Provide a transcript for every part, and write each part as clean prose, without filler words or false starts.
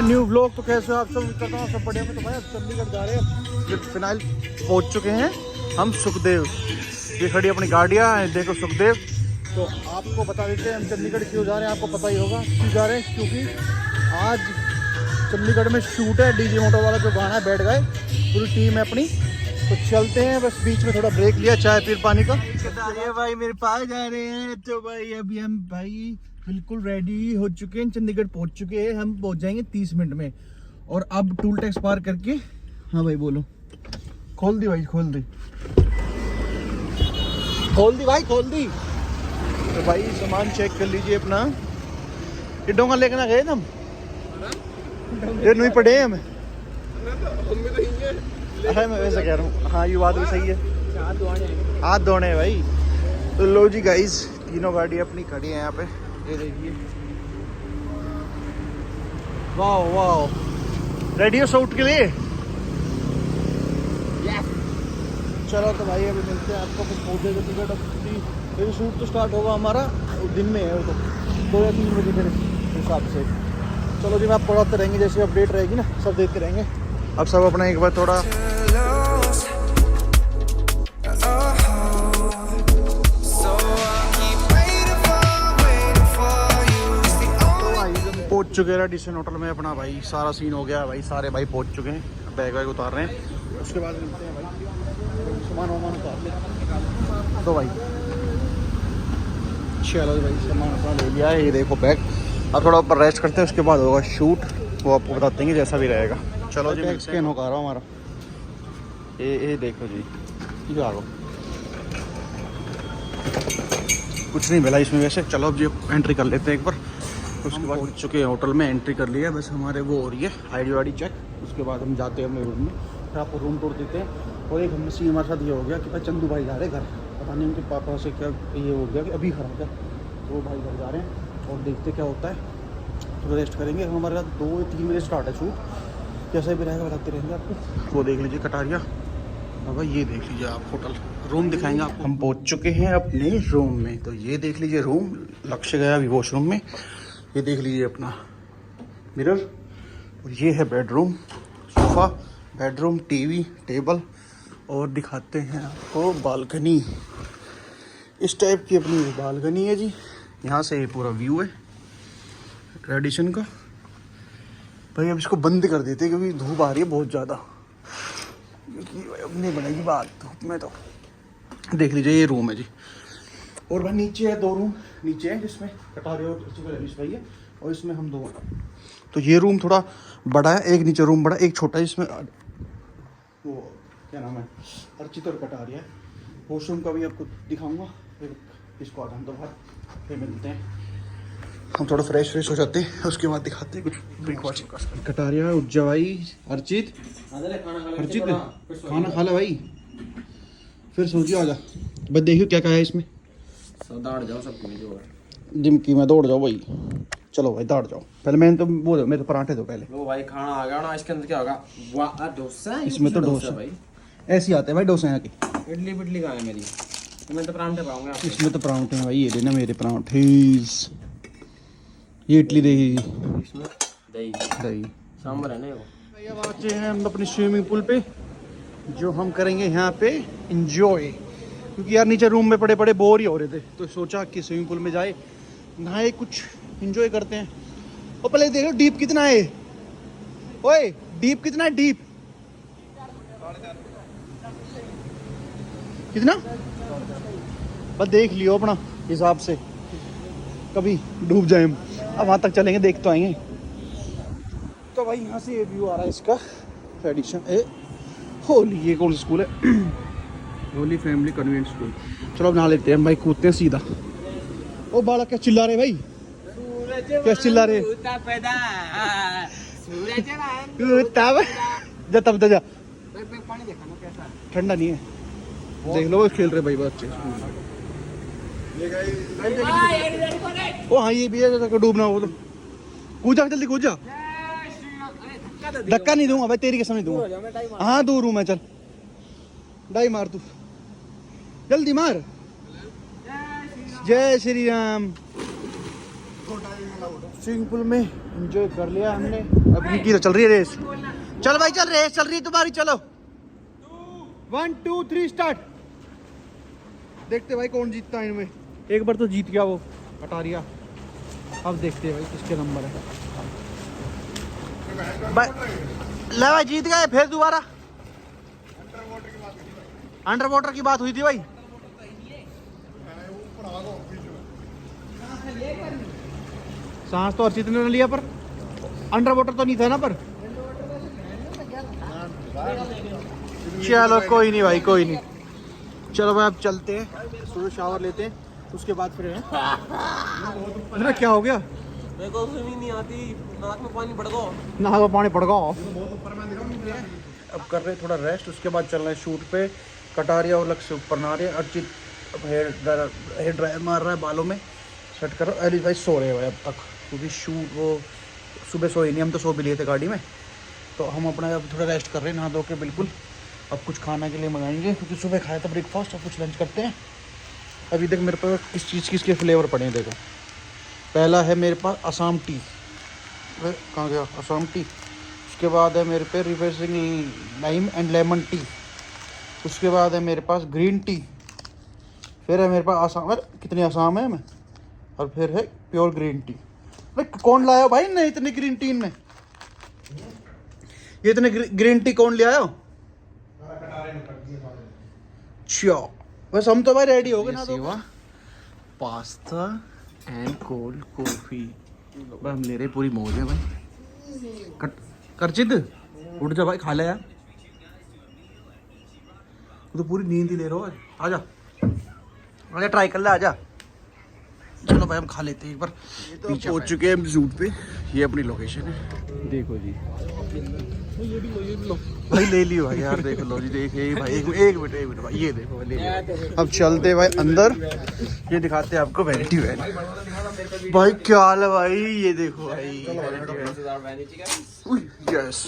New vlog. तो कैसे आप सब करता हूँ, सब बढ़िया में। तो भाई अब चंडीगढ़ जा रहे हैं, फिलहाल पहुँच चुके हैं हम सुखदेव। ये खड़ी अपनी गाड़ियाँ हैं, देखो सुखदेव। तो आपको बता देते हैं हम चंडीगढ़ क्यों जा रहे हैं, आपको पता ही होगा क्यों जा रहे हैं। क्योंकि आज चंडीगढ़ में शूट है, डीजे मोटो वाला जो गाना है बैठ गए, पूरी टीम है अपनी। तो चलते हैं, बस बीच में थोड़ा ब्रेक लिया चाय पी पानी का। भाई मेरे पास जा रहे हैं। तो भाई अभी हम भाई बिल्कुल रेडी हो चुके हैं, चंडीगढ़ पहुंच चुके हैं। हम पहुंच जाएंगे 30 मिनट में। और अब टूल टैक्स पार करके, हाँ भाई बोलो, खोल दी भाई, खोल दी, खोल दी भाई, खोल दी। तो भाई सामान चेक कर लीजिए अपना। ये डोंगा लेकर ना गए हम, ये नहीं पड़े हैं हमें। अरे मैं वैसे कह रहा हूँ, हाँ ये बात भी सही है, हाथ धोने हैं भाई। तो लो जी गाइस, तीनों गाड़ी अपनी खड़ी है यहाँ पे, ये देखिए। वाह वाह, रेडी हो शूट के लिए? चलो तो भाई अभी मिलते हैं आपको, कुछ पहुँचे जो टिकट। फिर शूट तो स्टार्ट होगा हमारा दिन में है, वो तो 2 या 3 बजे मेरे हिसाब से। चलो जी, मैं आपको बताते रहेंगे, जैसे अपडेट रहेगी ना सब देखते रहेंगे। अब सब अपना एक बार थोड़ा पहुंच चुके हैं डिशन होटल में अपना। भाई सारा सीन हो गया भाई, सारे भाई पहुंच चुके हैं, बैग वैग उतार रहे हैं। उसके बाद मिलते हैं भाई, सामान वामान उतार ले। तो भाई चलो भाई, सामान अपना ले लिया है, ये देखो बैग। अब थोड़ा ऊपर रेस्ट करते हैं, उसके बाद होगा शूट, वो आपको बताते हैं जैसा भी रहेगा। चलो जी, बैग स्कैन होगा रहा हमारा, ये देखो जी, ये आ कुछ नहीं मिला इसमें वैसे। चलो अब जी एंट्री कर लेते हैं एक बार। उसके बाद पहुंच चुके हैं होटल में, एंट्री कर लिया, बस हमारे वो हो रही है आईडी वाईडी चेक। उसके बाद हम जाते हैं अपने रूम में, फिर आपको रूम टूर देते हैं। और एक हमें सीन हमारे साथ ये हो गया कि भाई चंदू भाई जा रहे घर, पता नहीं उनके पापा से क्या ये हो गया कि अभी खराब है, तो वो भाई घर जा रहे हैं। और देखते क्या होता है, तो रेस्ट करेंगे। हमारे साथ 2 या 3 बजे स्टार्ट है शूट, जैसा भी रहेगा बताते रहेंगे आपको। वो देख लीजिए कटारिया, अब ये देख लीजिए आप, होटल रूम दिखाएंगे आपको। हम पहुंच चुके हैं अपने रूम में, तो ये देख लीजिए रूम। लक्ष्य गया अभी वॉशरूम में, ये देख लीजिए अपना मिरर। और ये है bedroom, sofa, bedroom, TV, table. और दिखाते हैं आपको बालकनी, इस टाइप की अपनी बालकनी है जी। यहाँ से ये पूरा व्यू है रेडिशन का। भाई अब इसको बंद कर देते हैं क्योंकि धूप आ रही है बहुत ज़्यादा, क्योंकि अब नहीं बनेगी बात धूप में। तो देख लीजिए ये रूम है जी। और भाई नीचे है 2 रूम नीचे है, जिसमें कटारे और भाई है, और इसमें हम 2 हैं। तो ये रूम थोड़ा बड़ा है, एक नीचे रूम बड़ा, एक छोटा है, जिसमें वो क्या नाम है, अर्चित और कटारिया है। वॉशरूम का भी आपको दिखाऊंगा, फिर इसको आ जाए तो बाहर, फिर मिलते हैं। हम थोड़ा फ्रेश हो जाते हैं, उसके बाद दिखाते हैं कुछ ब्रेकफास्ट। कटारिया, उज्जा भाई, अर्चित, खाना खा ला भाई, फिर सोचिए आ जा। बस देखियो क्या क्या है इसमें, दौड़ जाओ सब जिमकी में दौड़ जाओ भाई। चलो भाई दौड़ जाओ, पहले मैंने तो वो दो, मेरे तो पराठे दो पहले। वो भाई खाना आ गया ना, इसके अंदर क्या होगा, वाह डोसा। इसमें तो डोसा भाई ऐसे आते हैं भाई डोसे यहाँ के। इडली पिडली कहाँ है मेरी, तो मैं तो परांठे पाऊंगा। इसमें तो पराठे हैं भाई, ये देना मेरे पराठे। ये इडली देगी, इसमें दही दही सांभर है ना वो। भाई अब आ चुके हैं हम अपनी स्विमिंग पूल पे, जो हम करेंगे यहाँ पे इंजॉय। क्योंकि यार नीचे रूम में पड़े पड़े बोर ही हो रहे थे, तो सोचा कि स्विमिंग पूल में जाए, नहाए, कुछ एंजॉय करते हैं। और पहले देखो डीप कितना है, ओए डीप कितना है, डीप कितना, बस देख लियो अपना हिसाब से, कभी डूब जाए हम। अब वहाँ तक चलेंगे, देख तो आएंगे। तो भाई यहाँ से ये व्यू आ रहा है इसका, एडिशन ए होली, ये कौन सा स्कूल है, होली फैमिली कन्वेंट स्कूल। चलो अब नहा लेते हैं भाई, कूदते हैं सीधा। ओ बालक क्या चिल्ला रहे भाई, क्या चिल्ला रहे, जा तब जा, ठंडा नहीं है, देख लो खेल रहे भाई बच्चे। ओ हाँ ये भी है, डूबना हो तो कूद जा, जल्दी कूद जा। धक्का नहीं दूंगा भाई, तेरी कसम नहीं दूंगा। हाँ दूर हूँ मैं, चल डाई मार तू, जल्दी मार। जय श्री राम। स्विमिंग पूल में एंजॉय कर लिया हमने। अब इनकी तो चल रही है रेस। चल भाई चल, रेस चल रही है तुम्हारी, चलो 1 2 3 स्टार्ट। देखते भाई कौन जीतता है इनमें। एक बार तो जीत गया वो कटारिया, अब देखते हैं भाई किसके नंबर है। भाई ले भाई जीत गए फिर दोबारा। अंडर वाटर की बात हुई थी भाई। सांस तो अर्चित ने लिया पर अंडर वाटर तो नहीं था ना। पर चलो कोई नहीं भाई, कोई नहीं। चलो भाई अब चलते हैं, थोड़ा शावर लेते हैं, उसके बाद फिर अरे क्या हो गया? मेरे को स्विमिंग नहीं आती, नाक में पानी पड़ गया। नाक में पानी पड़ गया। अब कर रहे थोड़ा रेस्ट, उसके बाद चल रहे हैं शूट पे। कटारिया और लक्ष्य ऊपर नहा रहे हैं। अर्चित अब हेयर ड्रायर मार रहा है बालों में, सेट करो। अली भाई सो रहे हैं भाई अब तक, क्योंकि शूट वो सुबह सोए नहीं, हम तो सो भी लिए थे गाड़ी में। तो हम अपना अब थोड़ा रेस्ट कर रहे हैं नहा धो के बिल्कुल। अब कुछ खाना के लिए मंगाएंगे, क्योंकि सुबह खाया था ब्रेकफास्ट, अब कुछ लंच करते हैं। अभी तक मेरे पास किस चीज़ किसके फ्लेवर पड़े हैं देखो। पहला है मेरे पास असम टी, कहाँ गया असम टी। उसके बाद है मेरे पे refreshing lime and lemon tea. उसके बाद है मेरे पास ग्रीन टी। फिर है मेरे पास आसाम, कितने आसाम है मैं। और फिर है प्योर ग्रीन टी। भाई कौन लाया हो भाई ने इतने ग्रीन टी में? ये इतने ग्रीन टी कौन ले आया हो? अच्छा बस हम तो भाई रेडी हो गए ना। तो पास्ता एंड कोल्ड कॉफी भाई हम ले रहे, पूरी मौज है भाई। करचित उठ जा भाई, खा ले यार, तो पूरी नींद ही ले रहा है। आजा आजा ट्राई कर ले, आजा। चलो भाई हम खा लेते हैं एक बार। ये तो पहुंच चुके हैं हम शूट पे, ये अपनी लोकेशन है, देखो जी। ये भी लो भाई, ले लियो भाई यार, देख लो जी, देखिए भाई एक मिनट भाई, ये देखो ले लियो। अब चलते भाई अंदर, ये दिखाते हैं आपको वैनिटी वैन। भाई क्या हाल है भाई, ये देखो भाई यस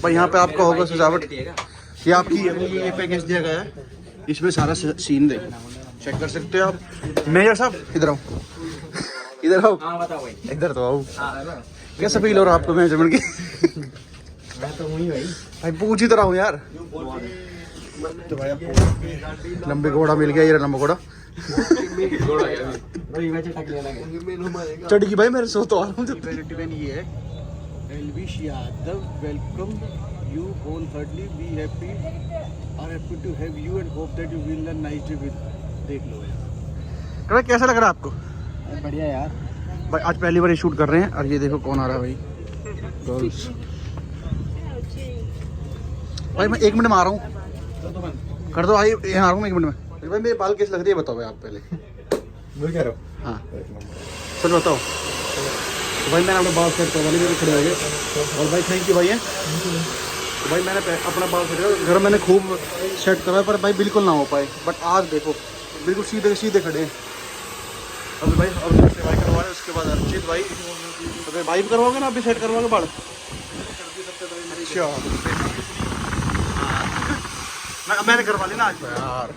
भाई। यहाँ पे आपका होगा सजावट, ये आपकी ये पैकेज दिया गया है, इसमें सारा सीन देखो, चेक कर सकते हो आप। मेजर साहब इधर आओ, इधर आओ, इधर तो आओ। कैसा फील हो रहा है आपको मेजरमेंट की? मैं तो वही भाई पूछ ही तो रहा हूँ यार। तो भाई लंबे घोड़ा मिल गया, ये लंबा घोड़ा चढ़ गई भाई, मेरे सो तो आ रहा हूँ। ये है Elvish Yadav, welcome you whole heartily, be happy, are happy to have you and hope that you will learn nice day with. देख लो यार, कैसा लग रहा है आपको? बढ़िया यार भाई आज पहली बार शूट कर रहे हैं, और ये देखो कौन आ रहा है भाई, गर्ल्स। भाई मैं 1 मिनट में आ रहा हूँ, कर दो भाई, यहाँ आ रहा हूँ 1 मिनट में। भाई मेरे बाल कैसे लग रही है बताओ भाई आप पहले। बोल क्या रहा हूँ? हाँ चलो बताओ। तो भाई मैंने अपना बाल सेट करवा लिया, मेरे खड़े हो गए। और भाई थैंक यू भाई है। तो भाई मैंने अपना बाल सेट किया, घर मैंने खूब सेट करवाया, पर भाई बिल्कुल ना हो पाए। बट आज देखो बिल्कुल सीधे सीधे खड़े हैं। अभी भाई अब भाई करवा रहे, उसके बाद अर्चित भाई, तो भाई भी करवाओगे ना, अभी सेट करवाओगे बाल? अच्छा मैंने करवा ली ना आज यार।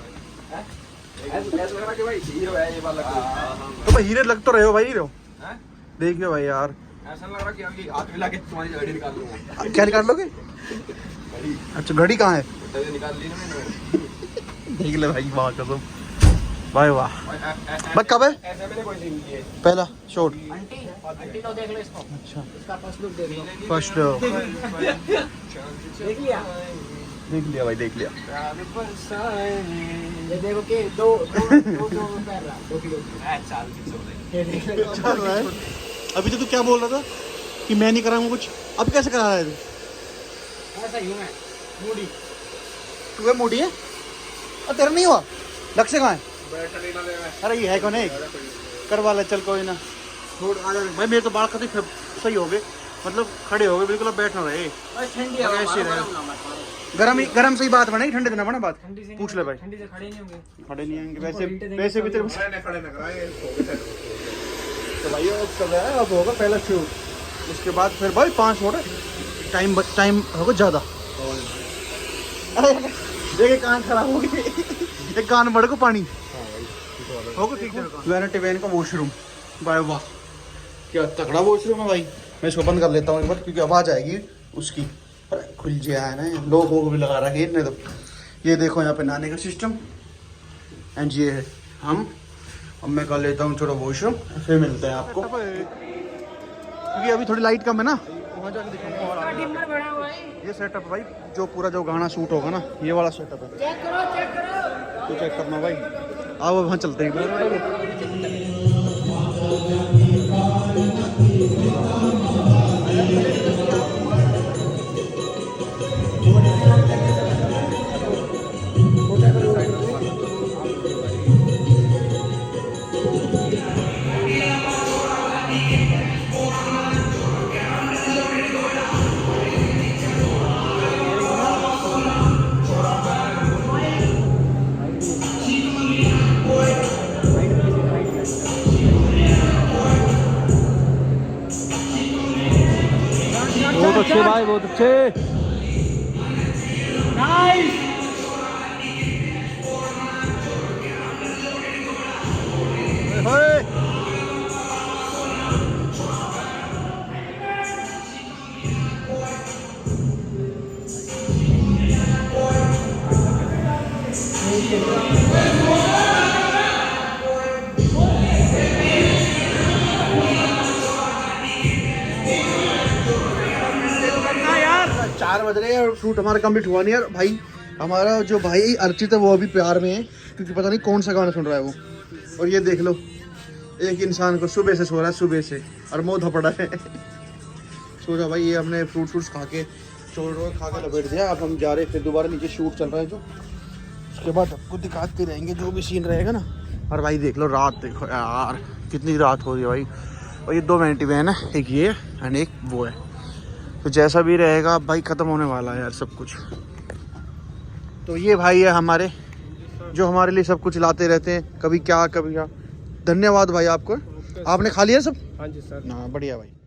तो भाई हीरे लग तो रहे हो भाई, हीरो देखियो भाई यार। ऐसा लग रहा कि अभी हाथ मिला के तुम्हारी घड़ी निकाल लूंगा। क्या निकाल लोगे? अच्छा घड़ी कहाँ है? निकाल ली मैंने। देख ले भाई, वाह कसम भाई वाह। बट कब है? ऐसे मैंने कोई सीन किए पहला शॉट। आंटी तो देख लो इसको। अच्छा इसका फर्स्ट लुक देख लो। फर्स्ट देख लिया? देख लिया भाई, देख लिया। ये देखो कि दो पैर रहा, 2 किलो चल रहा है। अभी तो तू क्या बोल रहा था कि मैं नहीं कराऊंगा कुछ, अब कैसे करा रहा है तू? ऐसा ही हूँ मैं, मूडी। तू है मूडी है? और तेरा नहीं हुआ? लक्ष्य कहाँ है? बैठा नहीं ना दे मैं। अरे ये है कौन है? करवा ले चल, कोई ना छोड़। आ जा भाई, मेरे तो बाल कभी सही हो गए, मतलब खड़े हो गए बिल्कुल, अब बैठ ना रहे। ठंडी हवा ऐसे रहे। गरम गरम से ही बात बनेगी, ठंडे दिन बना बात। पूछ ले भाई, ठंडी से खड़े नहीं होंगे। खड़े नहीं होंगे वैसे भी तेरे खड़े ना कराए। तो भाई अब चल रहा है, अब होगा पहला शूट, उसके बाद फिर भाई 5 हो रहे, टाइम होगा ज़्यादा। देखिए कान खराब हो गए, एक कान बढ़ को पानी होगा ठीक है। वैनिटी वैन का वॉशरूम भाई वाह, क्या तगड़ा वॉशरूम है भाई। मैं इसको बंद कर लेता हूँ एक बार क्योंकि आवाज़ आएगी उसकी। अरे खुल गया है ना, लोगों को भी लगा रखा है इतने तो। ये देखो यहाँ पे नहाने का सिस्टम एंड ये है हम। अब मैं कर लेता हूँ छोटा वॉशरूम, फिर मिलते हैं आपको क्योंकि अभी थोड़ी लाइट कम है ना, वहाँ जाके दिखाऊंगा। और ये सेटअप भाई जो पूरा जो गाना शूट होगा ना, ये वाला सेटअप है। चेक करो तो चेक करना भाई। आओ वहाँ चलते हैं। बहुत अच्छे भाई, बहुत अच्छे। यार 4 बज रहे हैं और शूट हमारा कंप्लीट हुआ नहीं यार भाई। हमारा जो भाई अर्चित है वो अभी प्यार में है क्योंकि पता नहीं कौन सा गाना सुन रहा है वो। और ये देख लो, एक इंसान को सुबह से सो रहा है, सुबह से, और मुँह धपड़ा है। सो जा भाई। ये हमने फ्रूट्स खा के चोर खा के लपेट दिया। अब हम जा रहे हैं फिर दोबारा नीचे शूट चल रहा है जो, उसके बाद आपको दिखाते रहेंगे जो भी सीन रहेगा ना। और भाई देख लो रात, देखो यार कितनी रात हो रही है भाई। और ये 2 वेंटिव है ना, एक ये एंड एक वो है। तो जैसा भी रहेगा भाई ख़त्म होने वाला है यार सब कुछ। तो ये भाई है हमारे जो हमारे लिए सब कुछ लाते रहते हैं, कभी क्या कभी क्या। धन्यवाद भाई आपको। आपने खा लिया सब? हाँ जी सर। हाँ बढ़िया भाई।